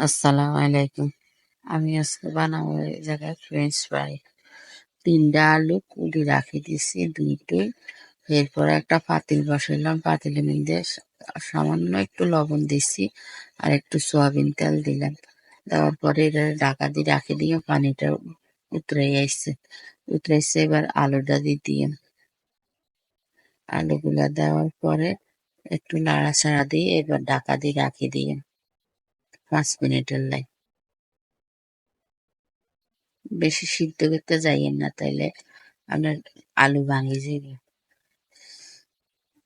আসসালামু আলাইকুম। আমি আজকে বানাবো এই জায়গায় ফ্রেঞ্চ ফ্রাই। 3টা আলু কুলি রাখি দিছি দুইটাই। এরপরে একটা পাতিল বসাইলাম, পাতিলের মধ্যে সামান্য একটু লবণ দিছি আর একটু সয়াবিন তেল দিলাম। দেওয়ার পরে এটা ঢাকা দিয়ে রাখি দিয়ে পানিটা উতরাইছে। এবার আলুটা দিয়ে আলুগুলা দেওয়ার পরে একটু নাড়াচাড়া দিয়ে এবার ঢাকা দিয়ে রাখি দিয়ে 5 মিনিটের লাই। বেশি সিদ্ধ করতে যাইয়েন না, তাইলে আপনার আলু ভাঙে যাবে।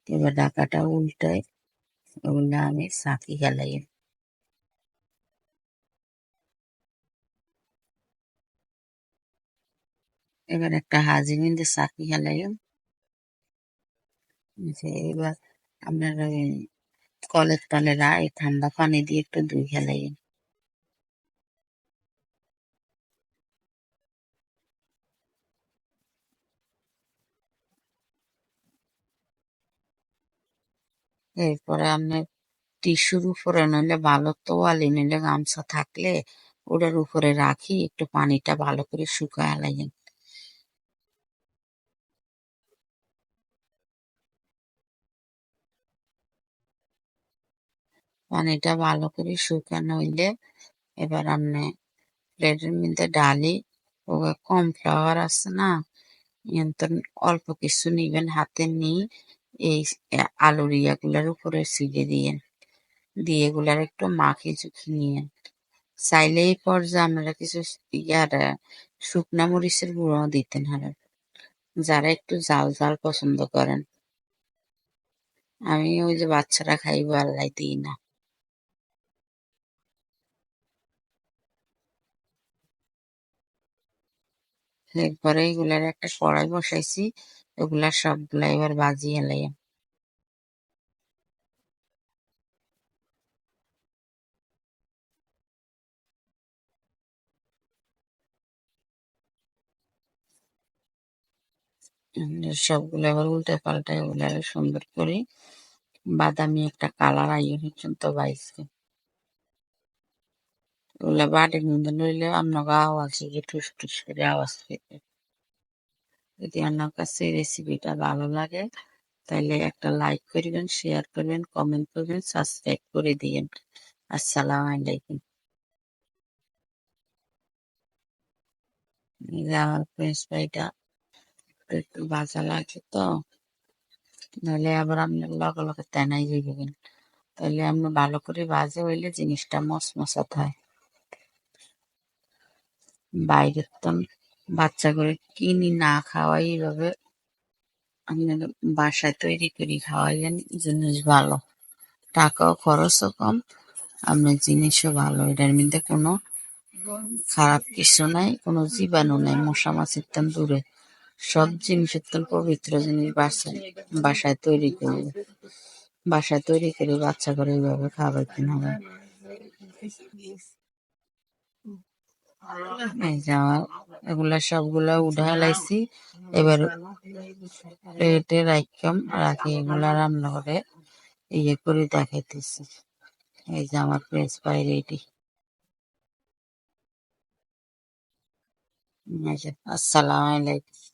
এবার ঢাকাটা উল্টাই, ওগুলা আমি ছাঁকি খেলাই। এবার একটা হাজির মধ্যে ছাঁকি খেলাই। এবার আপনার ওই কলের তলেরা এই ঠান্ডা পানি দিয়ে একটু ধুই খেলাই। এরপরে আপনার টিস্যুর উপরে নইলে ভালো তোয়ালে নইলে গামছা থাকলে ওটার উপরে রাখি একটু পানিটা ভালো করে শুকায় লাগেন। পানিটা ভালো করে শুকানো হইলে এবার আপনি প্লেটের মধ্যে ডালি ও কর্নফ্লাওয়ার আছে না, নিয়ন্ত্রণ অল্প কিছু নিবেন, হাতে নিয়ে এই আলুর ইয়াগুলার উপরে ছিটে দিয়ে এগুলার একটু মাখি চুখি নিয়ে চাইলে এই পর্যায়ে আপনারা কিছু ইয়ার শুকনা মরিচের গুঁড়ো দিতেন হারা, যারা একটু ঝাল ঝাল পছন্দ করেন। আমি ওই যে বাচ্চারা খাইবো আল্লাহ দিই না। এরপরে এগুলার একটা কড়াই বসাইছি, ওগুলা সবগুলা এবার ভাজিয়ে লাই। সবগুলো এবার উল্টে পাল্টায় ওগুলা সুন্দর করে বাদামি একটা কালার আইয়ে পর্যন্ত বাইছে। ওগুলা বাটির মধ্যে লইলে আপনাকে আওয়াজ হবে, ঠুস ঠুস করে আওয়াজ পেতে। যদি আপনার কাছে এই রেসিপিটা ভালো লাগে তাহলে একটা লাইক করবেন, শেয়ার করবেন, কমেন্ট করবেন, সাবস্ক্রাইব করে দিয়েন। আসসালামু আলাইকুম। এই যে আমার ফ্রেঞ্চ ফ্রাইটা একটু ভাজা লাগে তো, নাহলে আবার আপনার লগে লগে তেনাই যাবেন। তাহলে আপনি ভালো করে ভাজে হইলে জিনিসটা মচমচা হয়। বাইরের তো বাচ্চা করে কিনি না খাওয়াই, এইভাবে আপনার বাসায় তৈরি করে খাওয়াইলেন জিনিস ভালো, টাকাও খরচও কম, আপনার জিনিসও ভালো। এটার মধ্যে কোনো খারাপ কিছু নাই, কোনো জীবাণু নাই, মশা মাছির তেন দূরে। সব জিনিসের তেন পবিত্র জিনিস বাসায় তৈরি করবে। বাসায় তৈরি করে বাচ্চা করে এইভাবে খাওয়াইতে হবে। এই যে আমার এগুলা সবগুলা উঠা লাইছি। এবার প্লেটে রাখি এগুলা রান্না করে ইয়ে করে দেখাইতেছি। এই যে আমার ফ্রেঞ্চ ফ্রাই রেডি। আসসালামু আলাইকুম।